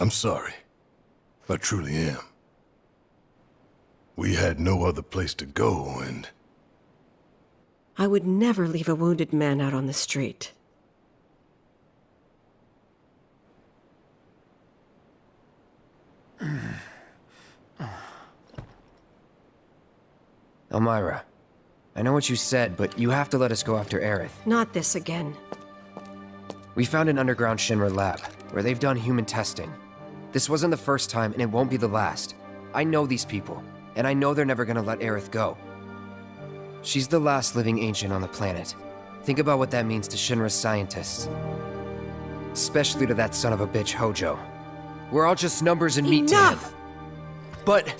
I'm sorry. I truly am. We had no other place to go, and... I would never leave a wounded man out on the street. Elmira, I know what you said, but you have to let us go after Aerith. Not this again. We found an underground Shinra lab, where they've done human testing. This wasn't the first time, and it won't be the last. I know these people, and I know they're never gonna let Aerith go. She's the last living ancient on the planet. Think about what that means to Shinra's scientists. Especially to that son of a bitch, Hojo. We're all just numbers and meat to him. Enough! But...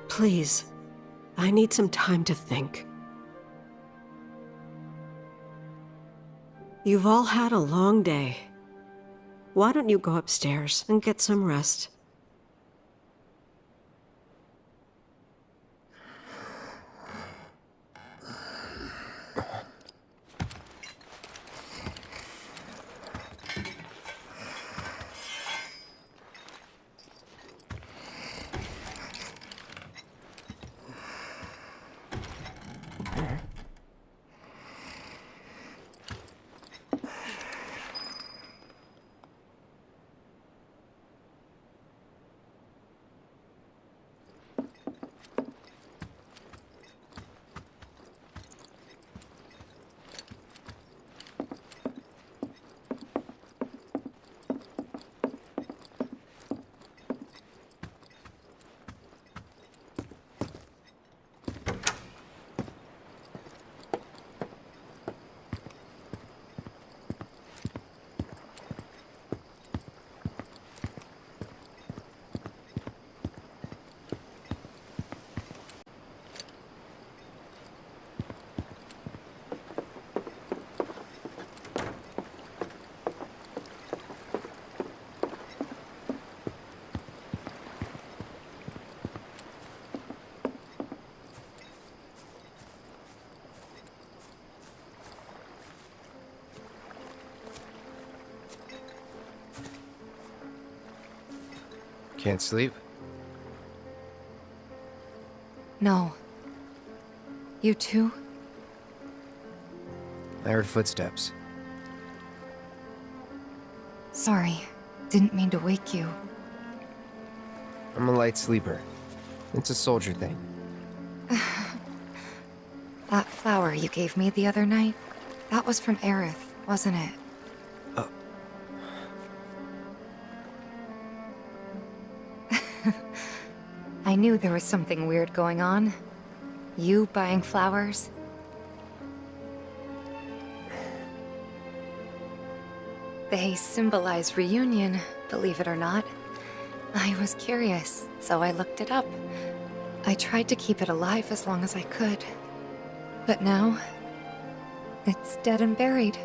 Please, I need some time to think. You've all had a long day. Why don't you go upstairs and get some rest? Can't sleep? No. You too? I heard footsteps. Sorry. Didn't mean to wake you. I'm a light sleeper. It's a soldier thing. That flower you gave me the other night, that was from Aerith, wasn't it? I knew there was something weird going on. You buying flowers? They symbolize reunion, believe it or not. I was curious, so I looked it up. I tried to keep it alive as long as I could. But now, it's dead and buried.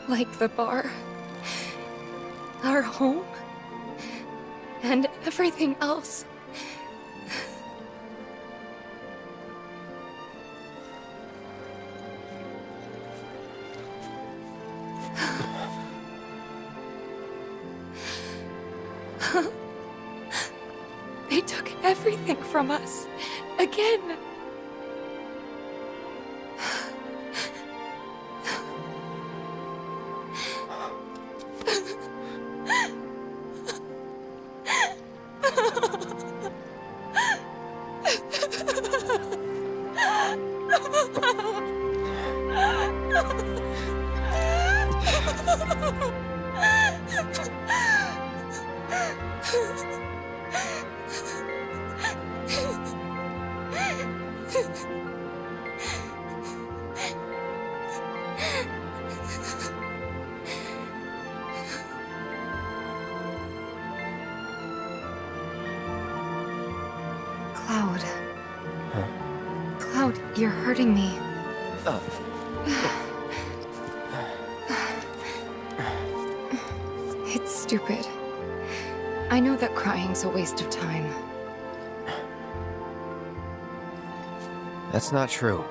Like the bar. Our home. And everything else. They took everything from us. Again. Cloud. Huh? Cloud, you're hurting me. It's stupid. I know that crying's a waste of time. That's not true.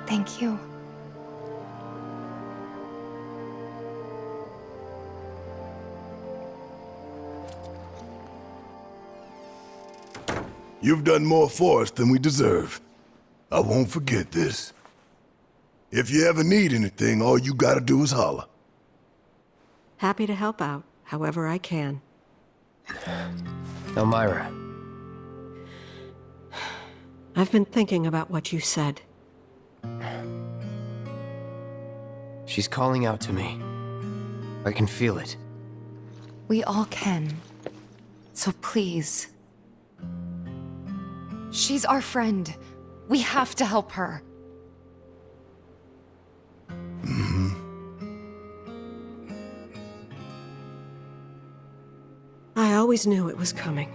Thank you. You've done more for us than we deserve. I won't forget this. If you ever need anything, all you gotta do is holler. Happy to help out, however I can. Elmira, I've been thinking about what you said. she's calling out to me. I can feel it. We all can. So please. She's our friend. We have to help her. I always knew it was coming.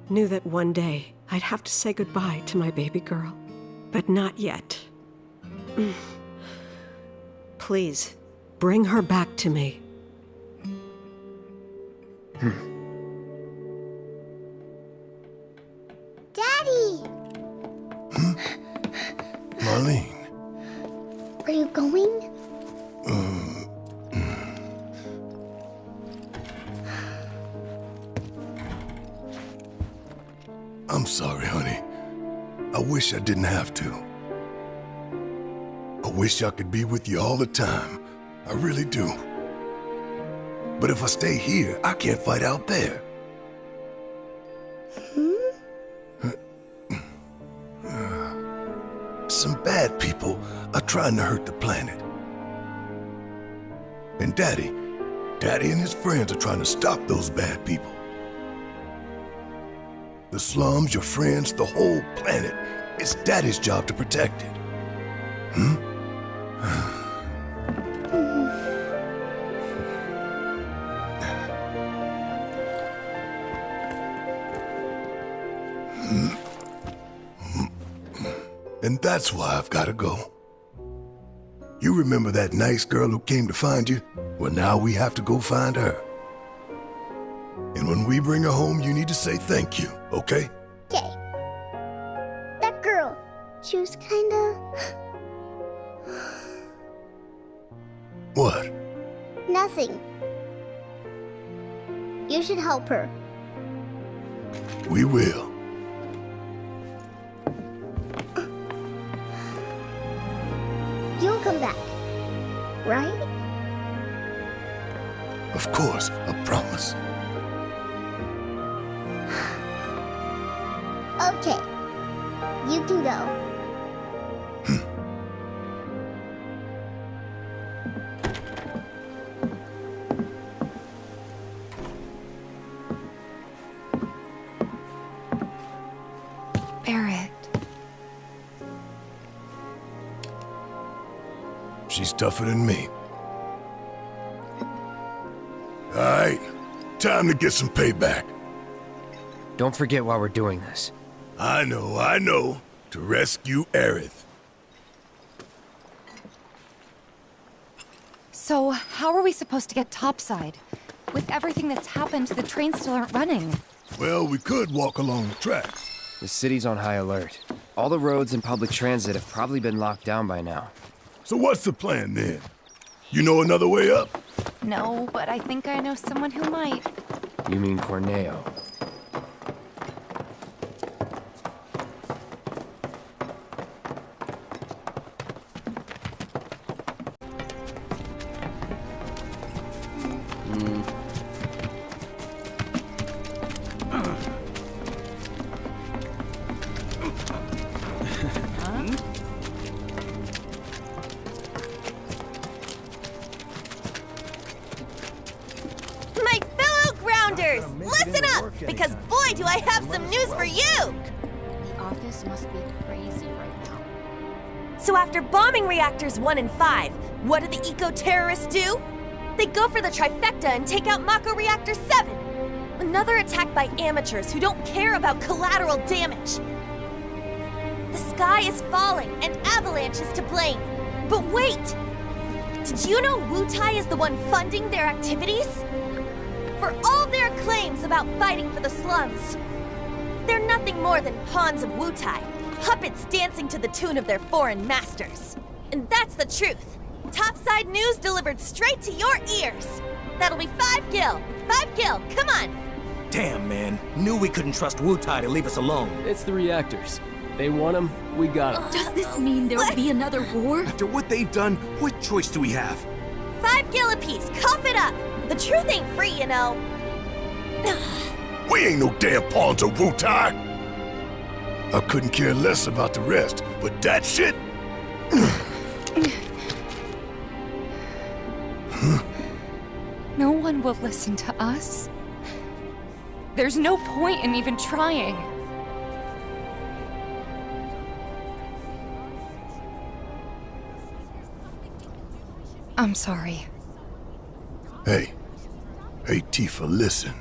Knew that one day I'd have to say goodbye to my baby girl. But not yet. Please, bring her back to me. Daddy! Marlene, Are you going? I'm sorry, honey. I wish I didn't have to. I wish I could be with you all the time. I really do. But if I stay here, I can't fight out there. Some bad people are trying to hurt the planet. And Daddy and his friends are trying to stop those bad people. The slums, your friends, the whole planet. It's Daddy's job to protect it. And that's why I've got to go. You remember that nice girl who came to find you? Well, now we have to go find her. And when we bring her home, you need to say thank you, okay? Okay. That girl, she was kinda... What? nothing. You should help her. We will. You'll come back, right? Of course, I promise. Okay. You can go. Barrett. She's tougher than me. All right, time to get some payback. Don't forget why we're doing this. I know. To rescue Aerith. So, how are we supposed to get topside? With everything that's happened, the trains still aren't running. Well, we could walk along the tracks. The city's on high alert. All the roads and public transit have probably been locked down by now. So what's the plan then? You know another way up? No, but I think I know someone who might. You mean Corneo? My fellow grounders, listen up, because boy do I have some news for you! The office must be crazy right now. So after bombing reactors 1 and 5, what do the eco-terrorists do? They go for the trifecta and take out Mako Reactor 7! Another attack by amateurs who don't care about collateral damage. The sky is falling and Avalanche is to blame. But wait! Did you know Wutai is the one funding their activities? For all their claims about fighting for the slums, They're nothing more than pawns of Wutai, puppets dancing to the tune of their foreign masters. And that's the truth. Topside news delivered straight to your ears. That'll be 5 gil. 5 gil, come on. Damn, man. Knew we couldn't trust Wutai to leave us alone. It's the reactors. They want them, we got them. Does this mean there'll be another war? After what they've done, what choice do we have? 5 gil apiece, cough it up. The truth ain't free, you know. We ain't no damn pawns of Wutai! I couldn't care less about the rest, but that shit? No one will listen to us. There's no point in even trying. I'm sorry. Hey. Hey, Tifa, listen.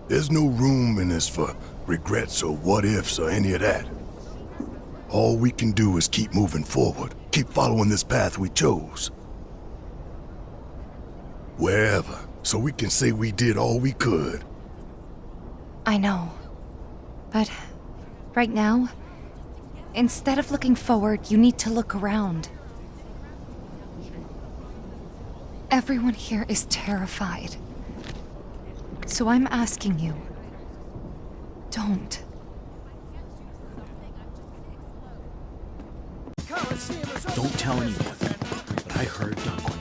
There's no room in this for regrets or what-ifs or any of that. All we can do is keep moving forward, keep following this path we chose. Wherever, so we can say we did all we could. I know. But right now, instead of looking forward, you need to look around. Everyone here is terrified. So I'm asking you, don't. Don't tell anyone, but I heard Duncan.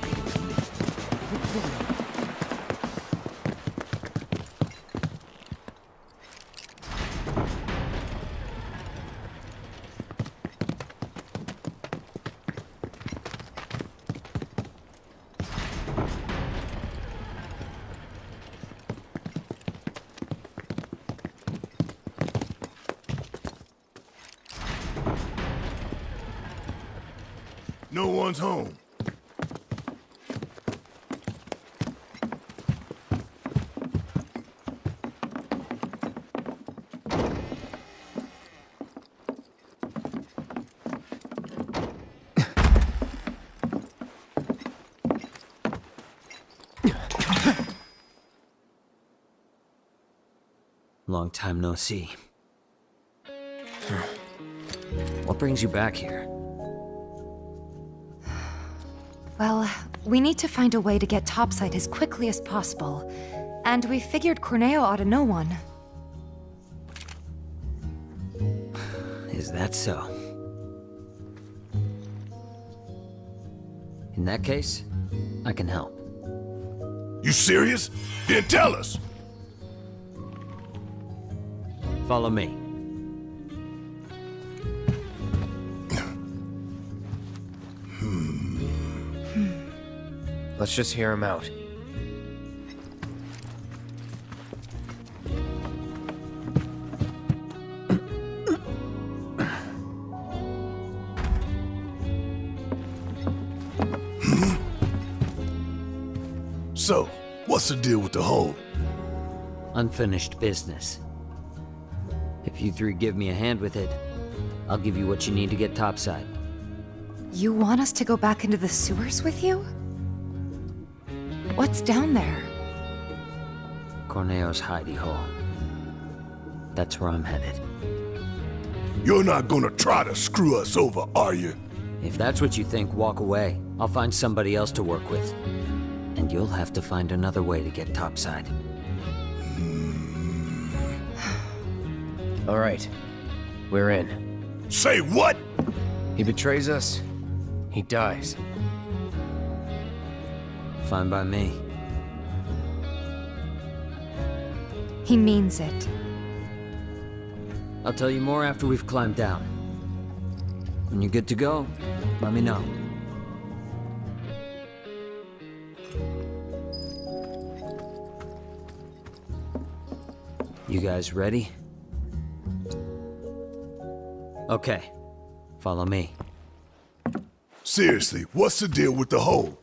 No one's home. Long time no see. What brings you back here? Well, we need to find a way to get topside as quickly as possible. And we figured Corneo ought to know one. Is that so? In that case, I can help. You serious? Then tell us! Follow me. Let's just hear him out. So, what's the deal with the hole? Unfinished business. If you three give me a hand with it, I'll give you what you need to get topside. You want us to go back into the sewers with you? What's down there? Corneo's hidey hole. That's where I'm headed. You're not gonna try to screw us over, are you? If that's what you think, walk away. I'll find somebody else to work with. And you'll have to find another way to get topside. All right, we're in. Say what? He betrays us, he dies. Fine by me. He means it. I'll tell you more after we've climbed down. When you're good to go, let me know. You guys ready? Okay, follow me. Seriously, what's the deal with the hole?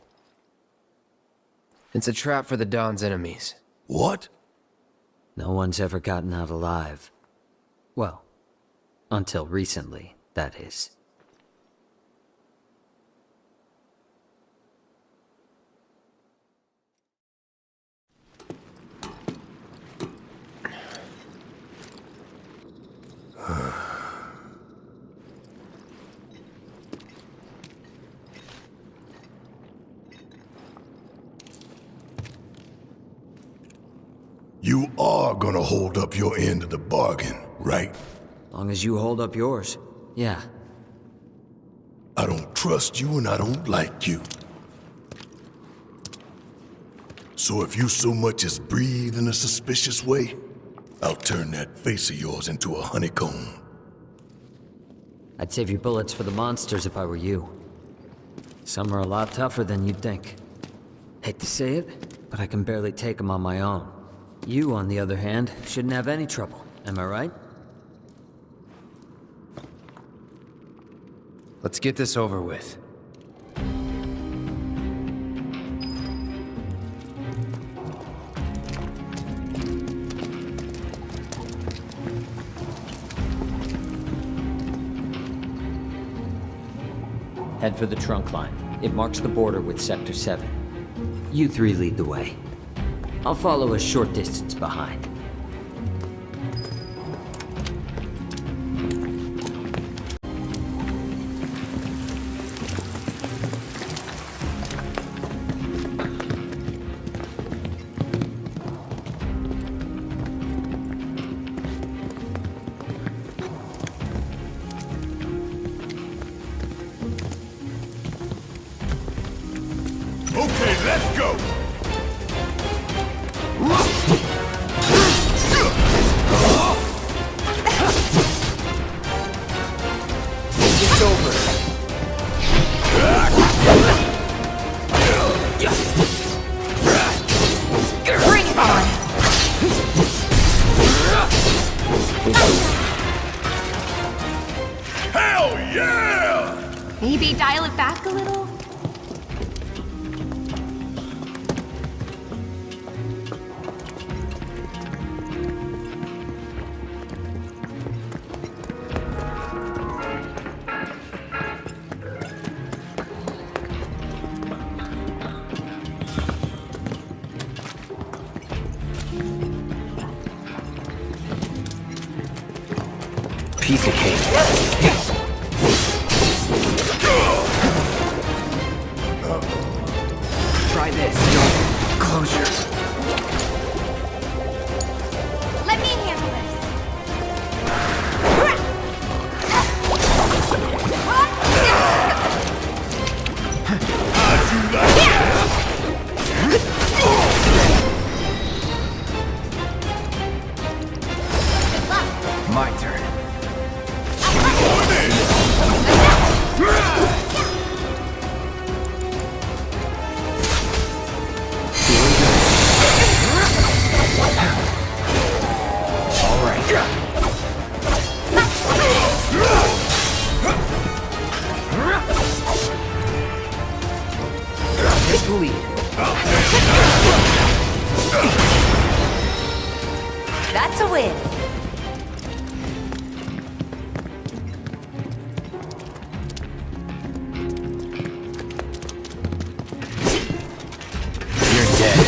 It's a trap for the Dawn's enemies. What? No one's ever gotten out alive. Well, until recently, that is. are gonna hold up your end of the bargain, right? Long as you hold up yours. Yeah. I don't trust you and I don't like you. So if you so much as breathe in a suspicious way, I'll turn that face of yours into a honeycomb. I'd save your bullets for the monsters if I were you. Some are a lot tougher than you'd think. Hate to say it, but I can barely take them on my own. You, on the other hand, shouldn't have any trouble. Am I right? Let's get this over with. Head for the trunk line. It marks the border with Sector 7. You three lead the way. I'll follow a short distance behind. Okay, let's go! It's over. Bring it on! Hell yeah! Maybe dial it back a little? Piece of cake. Try this. Closure. Let me handle this. My turn. All right. Take the lead. That's a win. You're dead.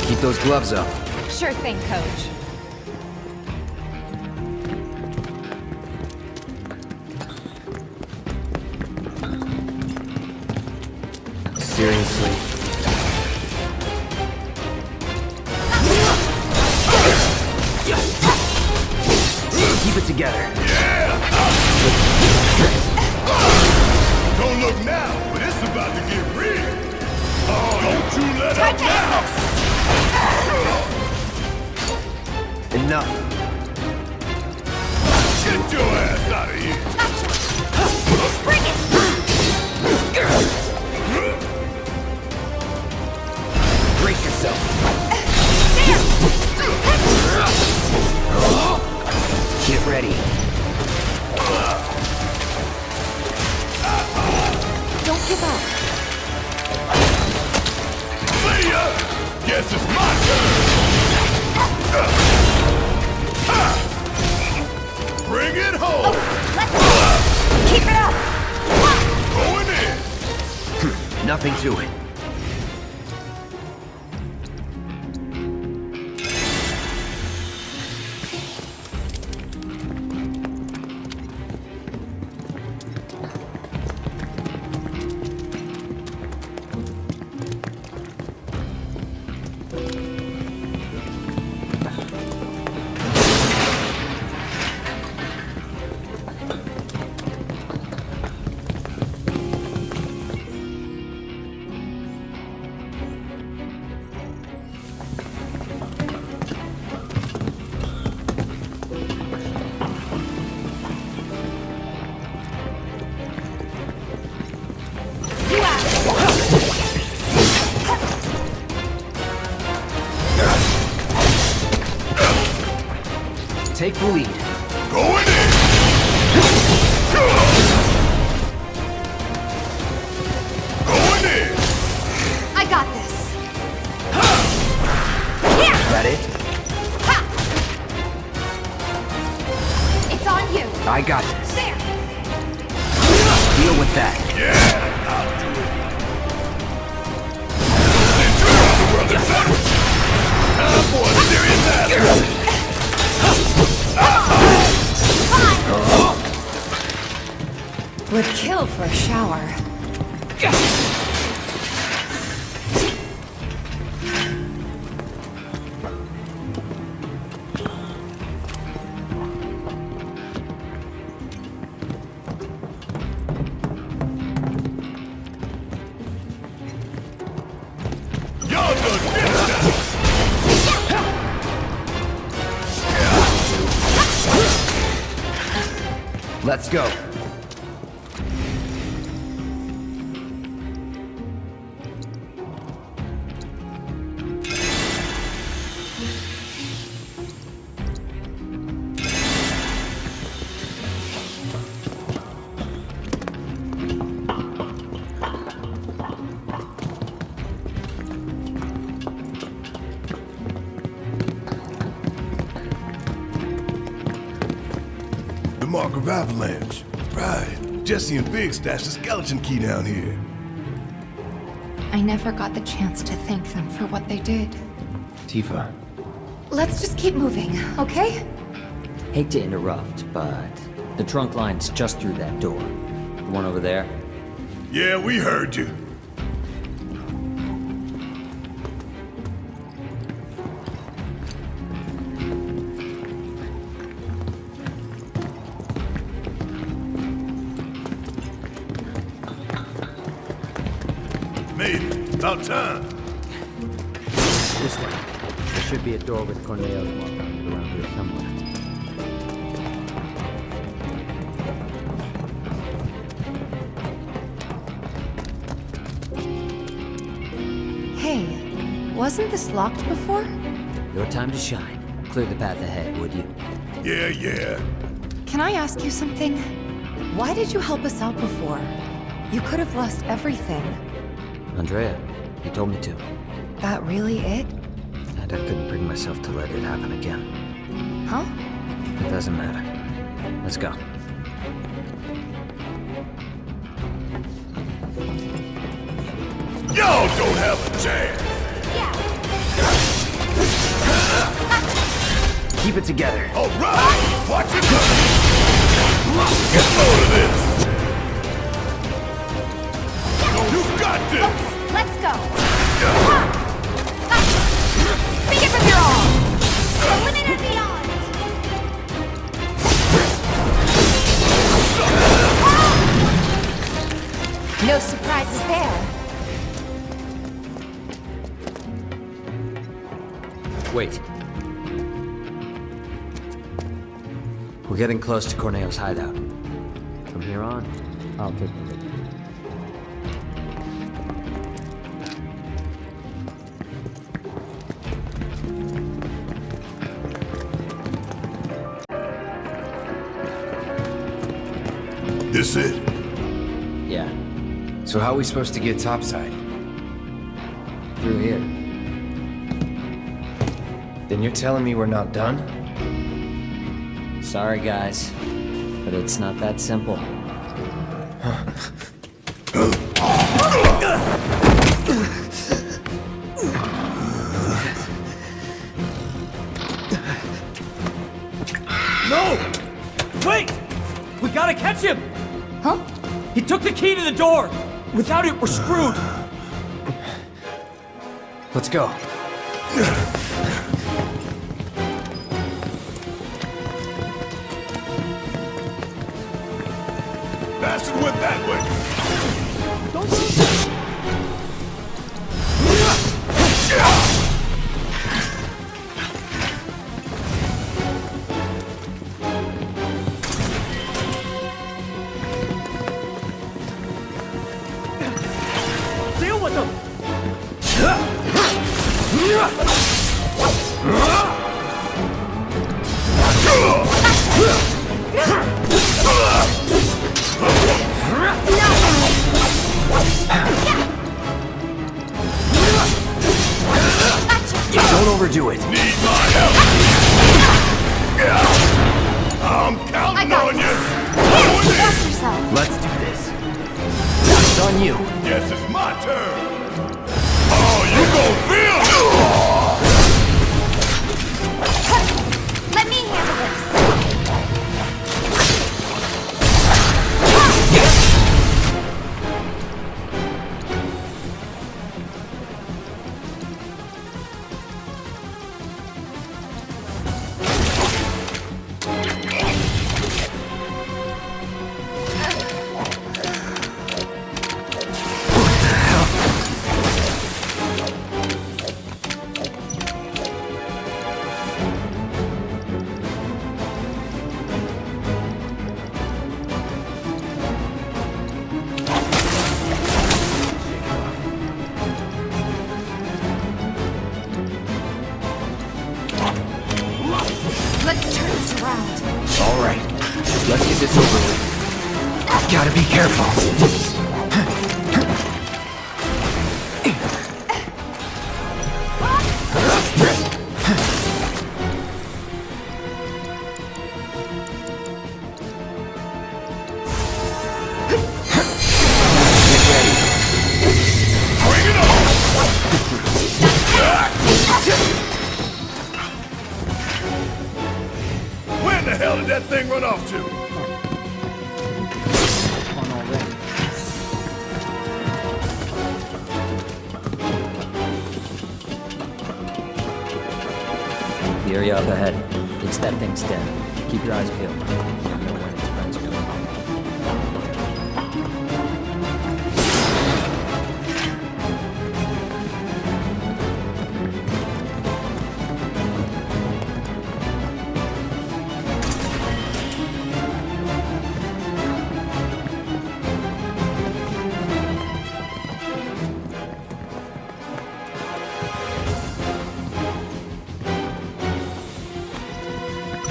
Keep those gloves up. Sure thing, Coach. Seriously. Keep it together. Don't look now, but it's about to get real. Oh, don't you let up now! Enough. Get your ass out of here! Bring it! give up. See ya! Guess it's my turn! Bring it home! Let's go! Keep it up! Going in! Nothing to it. Take the lead. Going in! Going in! I got this. Is that it? It's on you. I got this. There. Deal with that. Yeah! I'll do it. Enjoy the world of sandwich! Time for a serious battle! Would kill for a shower. Y'all done finished that! Let's go. The mark of avalanche. Right. Jesse and Big stashed a skeleton key down here. I never got the chance to thank them for what they did. Tifa. Let's just keep moving, okay? Hate to interrupt, but the trunk line's just through that door. The one over there? Yeah, we heard you. Made it. About time. This way. There should be a door with Corneo's mark on it around here somewhere. Hey, wasn't this locked before? Your time to shine. Clear the path ahead, would you? Yeah. Can I ask you something? Why did you help us out before? You could have lost everything. Andrea, you told me to. That really it? And I couldn't bring myself to let it happen again. Huh? It doesn't matter. Let's go. Y'all don't have a chance. Keep it together. All right. Watch it go. Get load of this. You got this. Let's go! Bring it from your all! The limit and beyond! No surprises there. Wait. We're getting close to Corneo's hideout. From here on, I'll take the lead. This it? Yeah. So how are we supposed to get topside? Through here. Then you're telling me we're not done? Sorry, guys, but it's not that simple. No! Wait! We gotta catch him! Huh? He took the key to the door! Without it, we're screwed! Let's go. Bastard went that way. Deal with him! Don't overdo it. Need my help. I'm counting on you. Watch yourself. Let's do this. It's on you. Guess it's my turn. Oh, you gon' feel it. Let me handle this. Let's turn this around. All right. Let's get this over with. Gotta be careful. Where the hell did that thing run off to? On already. The area up ahead. It's that thing's dead. Keep your eyes peeled. You never know when its friends are gonna pop up.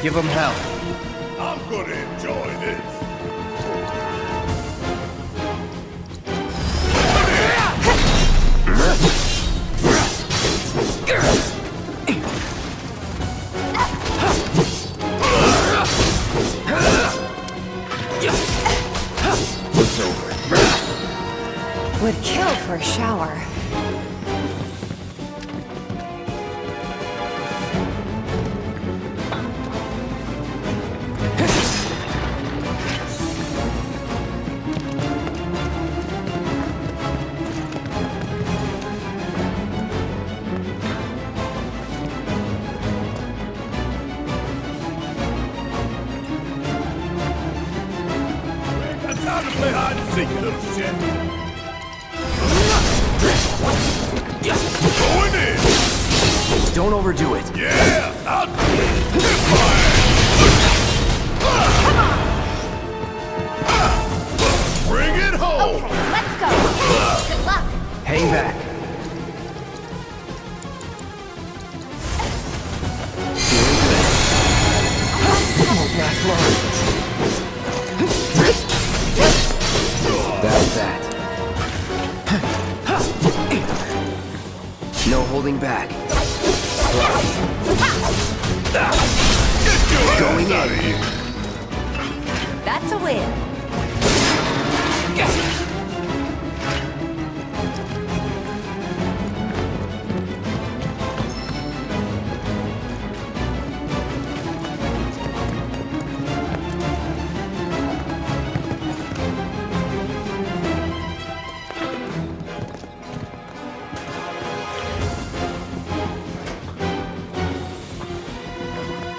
Give them hell. I'm gonna enjoy this. It's over. Would kill for a shower. It's time to play hide and seek, you little shit. Going in. Don't overdo it. Yeah, I'll do it. Bring it home. Okay, let's go. Good luck. Hang back. Doing good. Won't last long. That's that. No holding back. Going in. That's a win.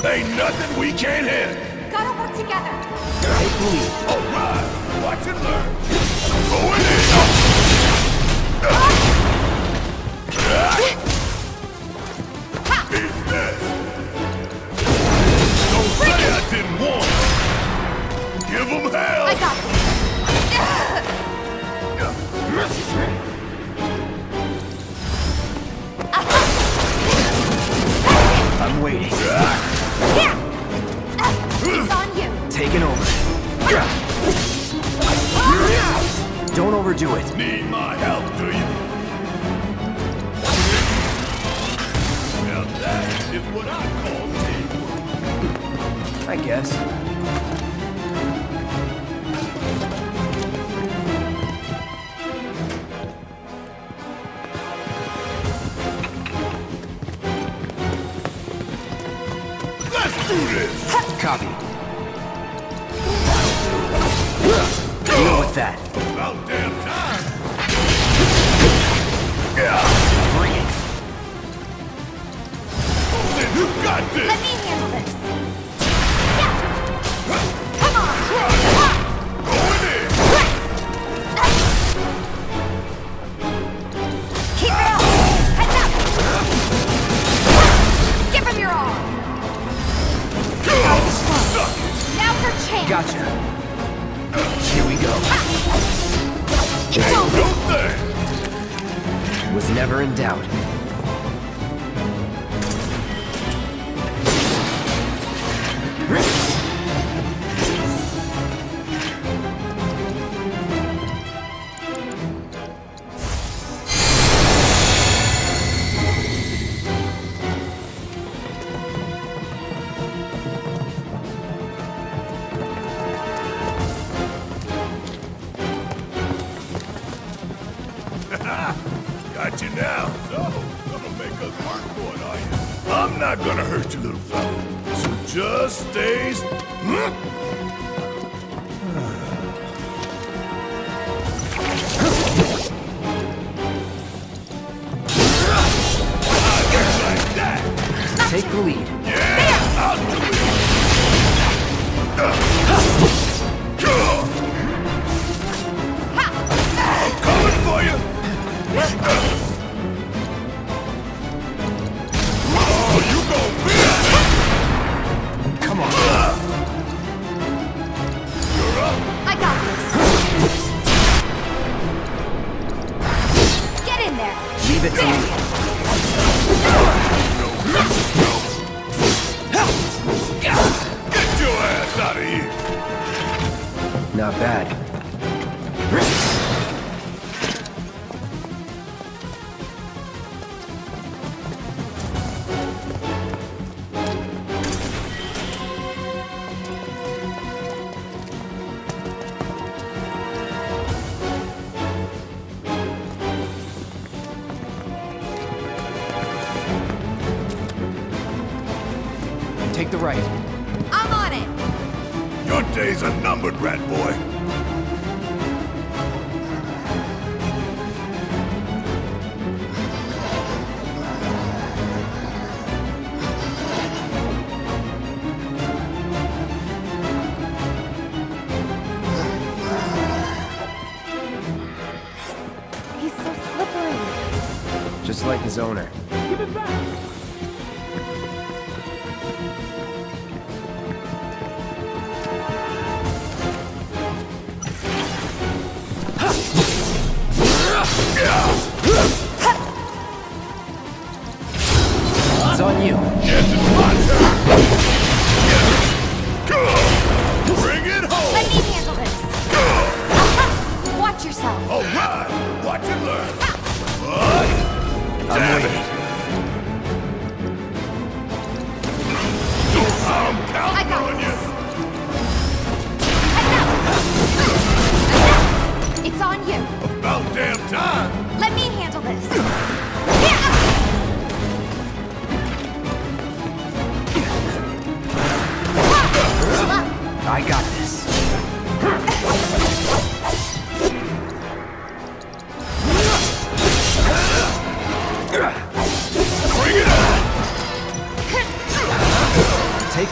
Ain't nothing we can't hit. Gotta work together. Take the lead. All right, watch and learn. Going in. Eat this. Don't say I didn't warn you. Give them hell. I got this. I'm waiting. It's on you. Taking over. Don't overdo it. Need my help, do you? Now that is what I call teamwork. I guess. Let's do this. Copy. Deal with that. About damn time. Bring it. Then you got this. Let me handle this. Come on. Going in. Keep it up. Heads up. Give him your all. Now for change. Gotcha. Here we go. It's over. Don't think. Was never in doubt. Got you now. So, gonna make us work for it, are you? I'm not gonna hurt you, little fella. So just stay. Like that. Take the lead. Yeah, I'll do it. I'm coming for you. Oh, you gon' feel it. Come on. You're up. I got this. Get in there. Leave it to me. Get your ass out of here. Not bad. Take the right. I'm on it. Your days are numbered, rat boy. He's so slippery. Just like his owner. Give it back! It's on you. Yes, it's my turn. Bring it home. Let me handle this. Watch yourself. All right, watch and learn. What? I'm Damn waiting. it.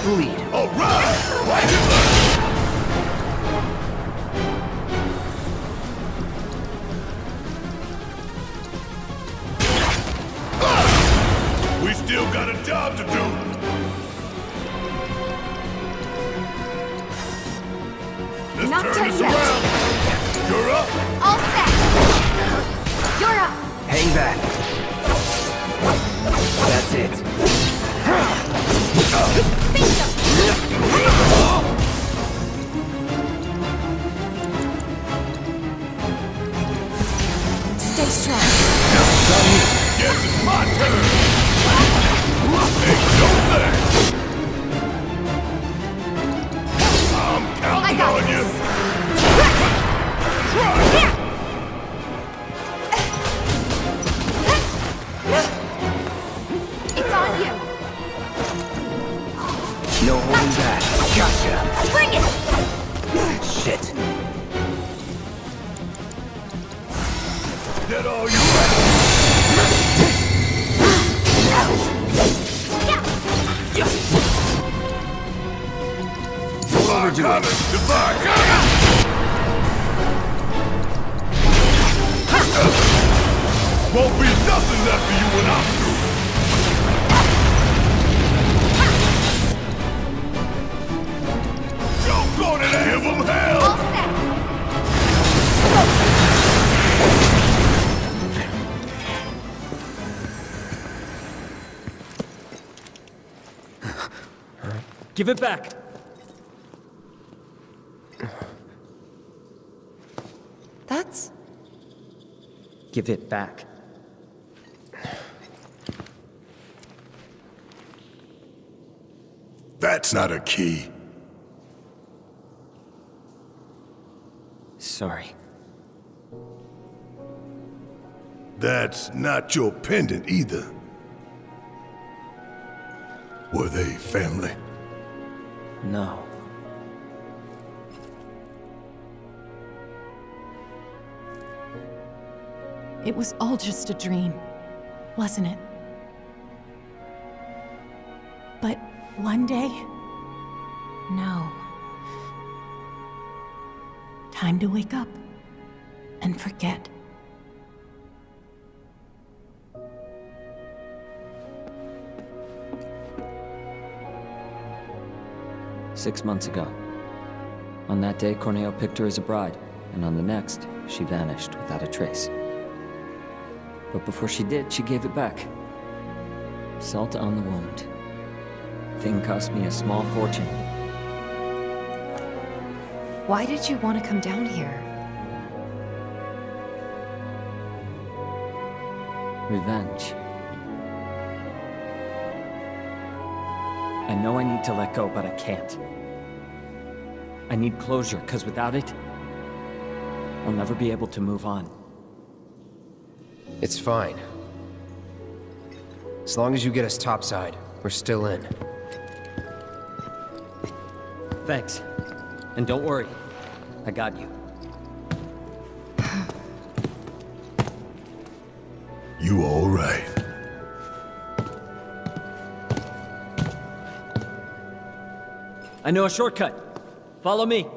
the lead. All right! Watch it learn! We still got a job to do. Let's Not turn done this yet. around. You're up. All set. You're up. Hang back. That's it. Stay strong. Yes, it's my turn. Ain't no thing. I'm counting on you. Try. It's on you. No holding back. Gotcha. Bring it. Shit. That all you have? Overdo it. Divine coming. Won't be nothing left for you when I'm through. You're gonna give them hell. All set. Give it back! That's... Give it back. That's not a key. Sorry. That's not your pendant either. Were they family? No. It was all just a dream, wasn't it? But one day, no. Time to wake up and forget. Six months ago. On that day, Corneo picked her as a bride, and on the next, she vanished without a trace. But before she did, she gave it back. Salt on the wound. Thing cost me a small fortune. Why did you want to come down here? Revenge. I know I need to let go, but I can't. I need closure, because without it, I'll never be able to move on. It's fine. As long as you get us topside, we're still in. Thanks. And don't worry. I got you. You all right? I know a shortcut. Follow me.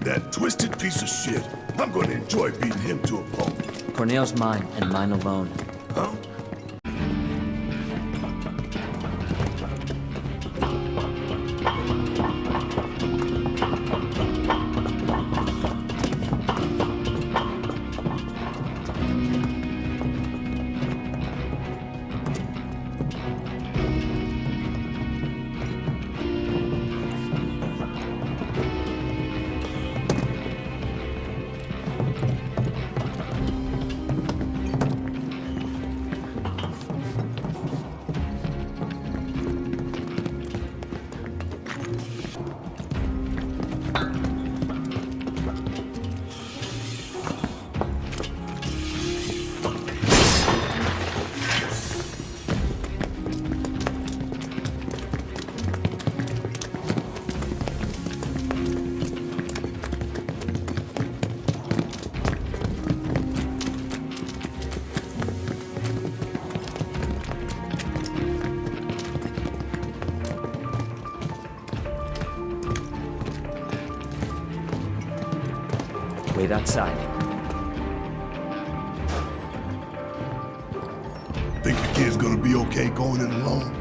That twisted piece of shit. I'm gonna enjoy beating him to a pulp. Corneo's mine, and mine alone. Huh? it outside. Think the kid's gonna be okay going it alone?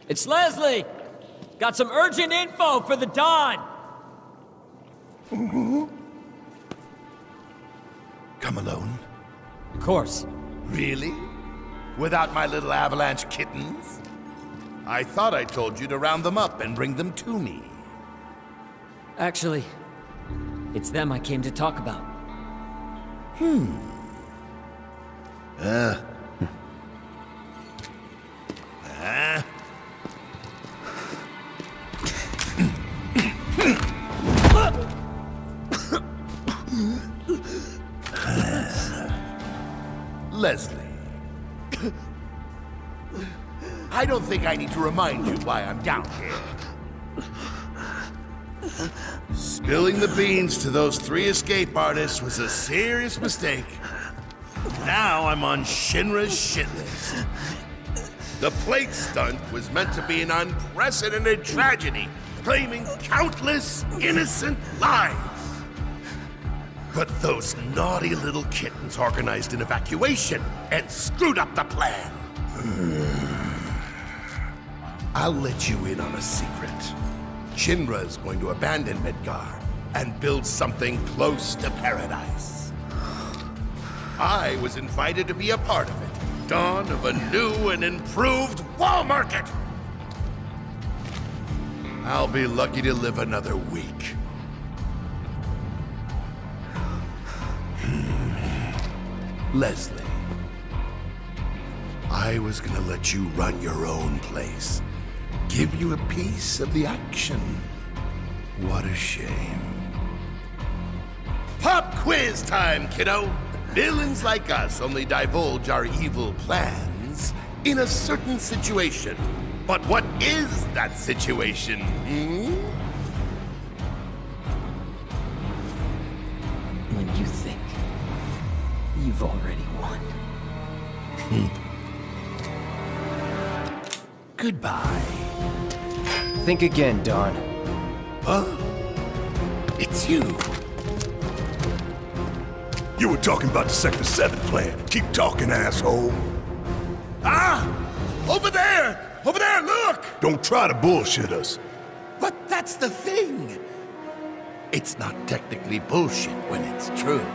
It's Leslie! Got some urgent info for the Dawn! Come alone? Of course. Really? Without my little avalanche kittens? I thought I told you to round them up and bring them to me. Actually, it's them I came to talk about. Leslie. I don't think I need to remind you why I'm down here. Spilling the beans to those 3 escape artists was a serious mistake. Now I'm on Shinra's shit list. The plate stunt was meant to be an unprecedented tragedy, claiming countless innocent lives. But those naughty little kittens organized an evacuation and screwed up the plan. I'll let you in on a secret. Shinra's going to abandon Midgar and build something close to paradise. I was invited to be a part of it. Dawn of a new and improved wall market. I'll be lucky to live another week. Leslie, I was gonna let you run your own place. Give you a piece of the action. What a shame. Pop quiz time, kiddo! Villains like us only divulge our evil plans in a certain situation. But what is that situation, When you think you've already won. Goodbye. Think again, Dawn. Huh? It's you. You were talking about the Sector 7 plan. Keep talking, asshole. Ah! Over there! Over there, look! Don't try to bullshit us. But that's the thing. It's not technically bullshit when it's true.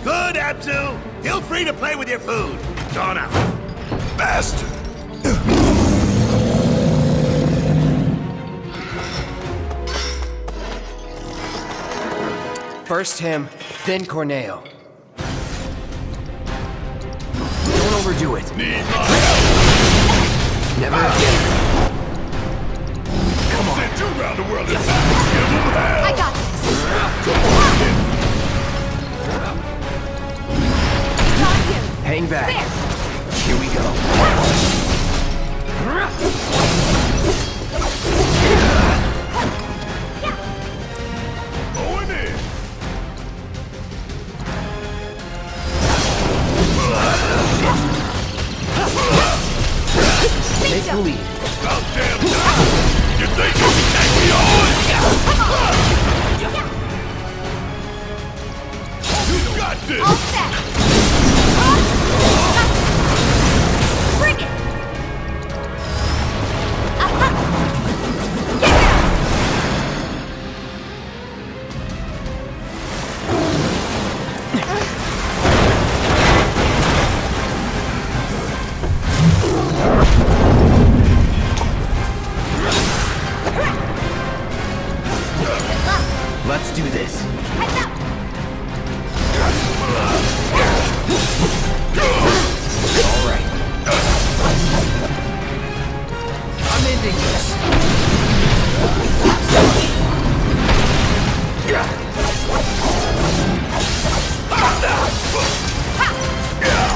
Good, Abzu! Feel free to play with your food. Dawn out. Bastard! First him, then Corneo. Don't overdo it. Need my help! Never again. Come on. Send you around the world and give them hell! I got this. It's on you. Hang back. There. Here we go. Going in! Take the lead. About damn time! You think you can take me on? You got this! All set. Bring it. Get down. Let's do this. Heads up. All right. I'm ending this.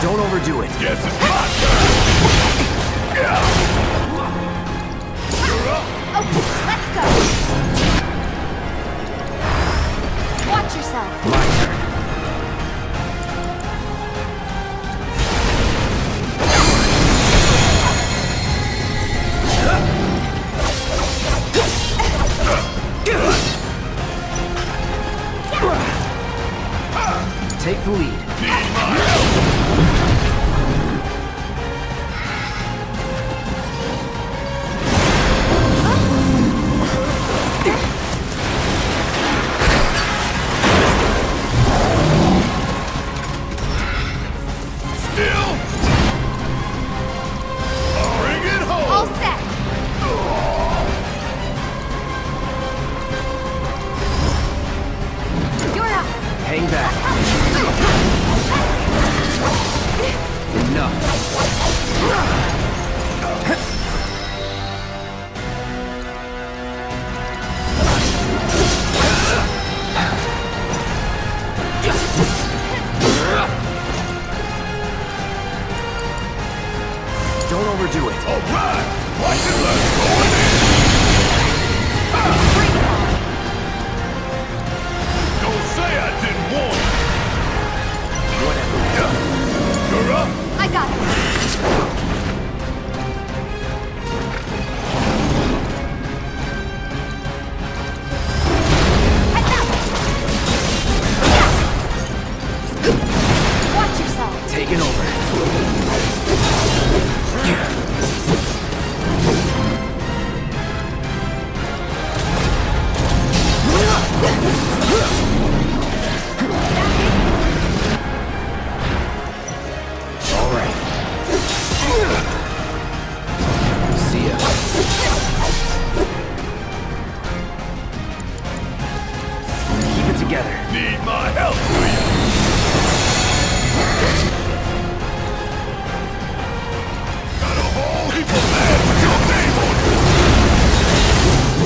Don't overdo it. Guess it's my turn! Take the lead. All set. You're up. Hang back. Don't overdo it. All right! Watch it learn. Going in! Don't say I didn't warn you. Whatever. Yeah. You're up. I got it. Watch yourself. Taking over. All right. See ya. Keep it together. Need my help, do you? Got a whole heap of land with your name on it.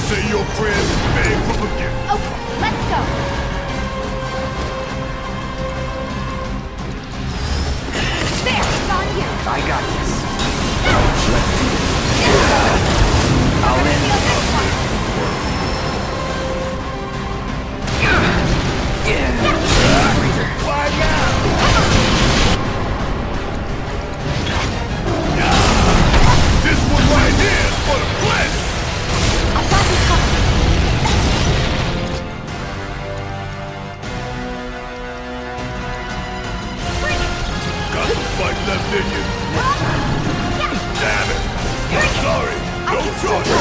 Say your prayers and beg for forgiveness. Okay, let's go. There, it's on you. I got this. Let's do this. I'll Feel end. this one. Why now? This one right here is for the planet. I've got this covered. Got some fight left in you. Damn it. I'm sorry. No choice.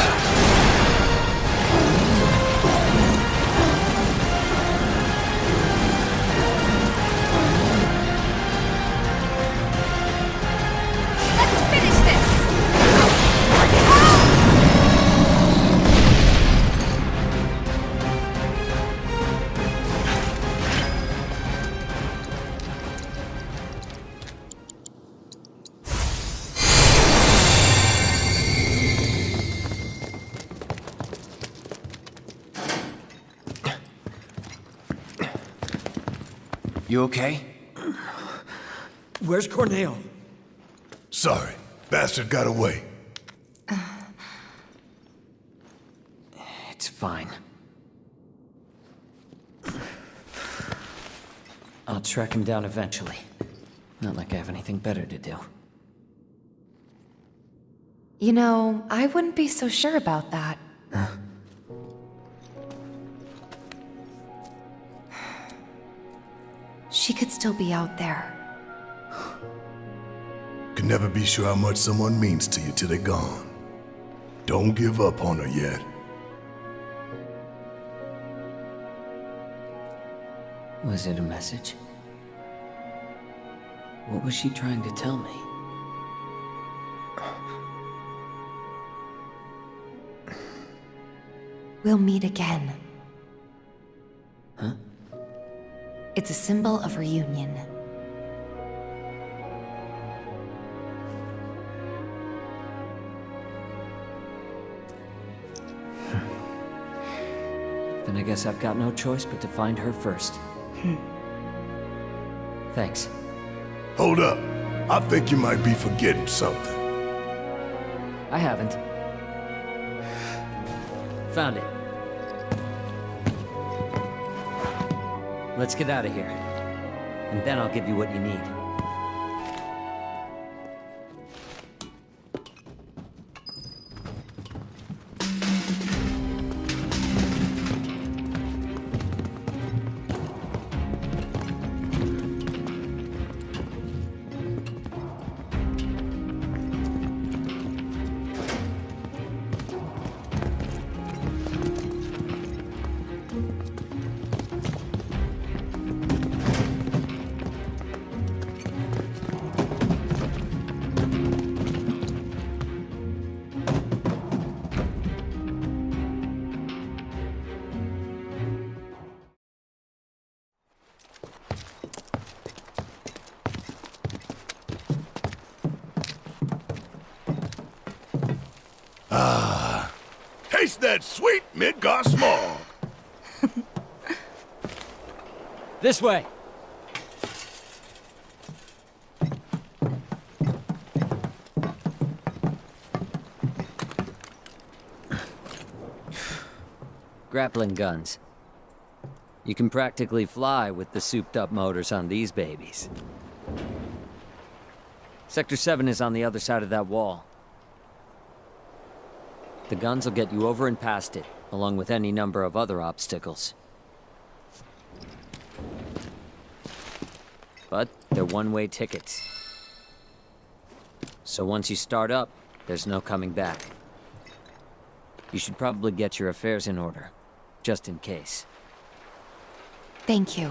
Let's finish this. You okay? Where's Corneo? Sorry, bastard got away. It's fine. I'll track him down eventually. Not like I have anything better to do. You know, I wouldn't be so sure about that. She could still be out there. Can never be sure how much someone means to you till they're gone. Don't give up on her yet. Was it a message? What was she trying to tell me? We'll meet again. Huh? It's a symbol of reunion. Then I guess I've got no choice but to find her first. Thanks. Hold up. I think you might be forgetting something. I haven't. Found it. Let's get out of here. And then I'll give you what you need. Taste that sweet Midgar smog. This way. Grappling guns. You can practically fly with the souped-up motors on these babies. Sector 7 is on the other side of that wall. The guns will get you over and past it, along with any number of other obstacles. But they're one-way tickets. So once you start up, there's no coming back. You should probably get your affairs in order, just in case. Thank you.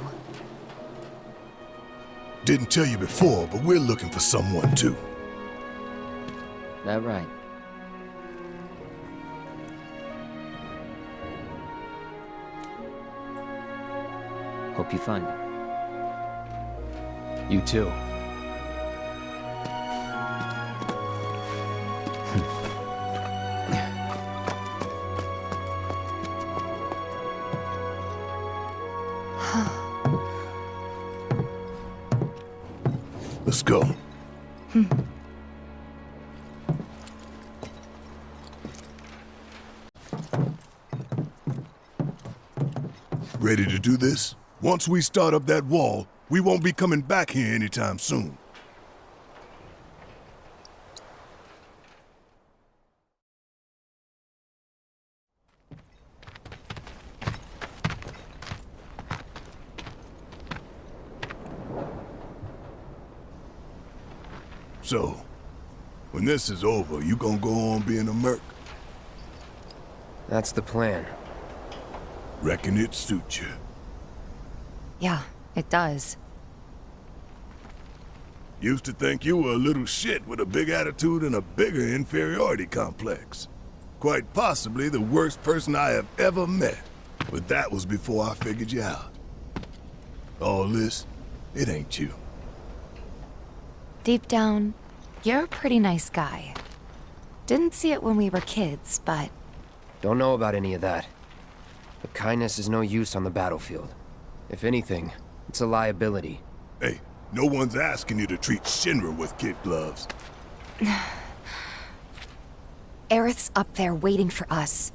Didn't tell you before, but we're looking for someone too. That right. Hope you find him. You too. Let's go. Ready to do this? Once we start up that wall, we won't be coming back here anytime soon. So, when this is over, you gonna go on being a merc? That's the plan. Reckon it suits you. Yeah, it does. Used to think you were a little shit with a big attitude and a bigger inferiority complex. Quite possibly the worst person I have ever met. But that was before I figured you out. All this, it ain't you. Deep down, you're a pretty nice guy. Didn't see it when we were kids, but... Don't know about any of that. But kindness is no use on the battlefield. If anything, it's a liability. Hey, no one's asking you to treat Shinra with kid gloves. Aerith's up there waiting for us.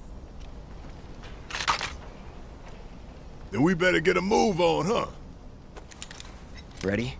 Then we better get a move on, huh? Ready?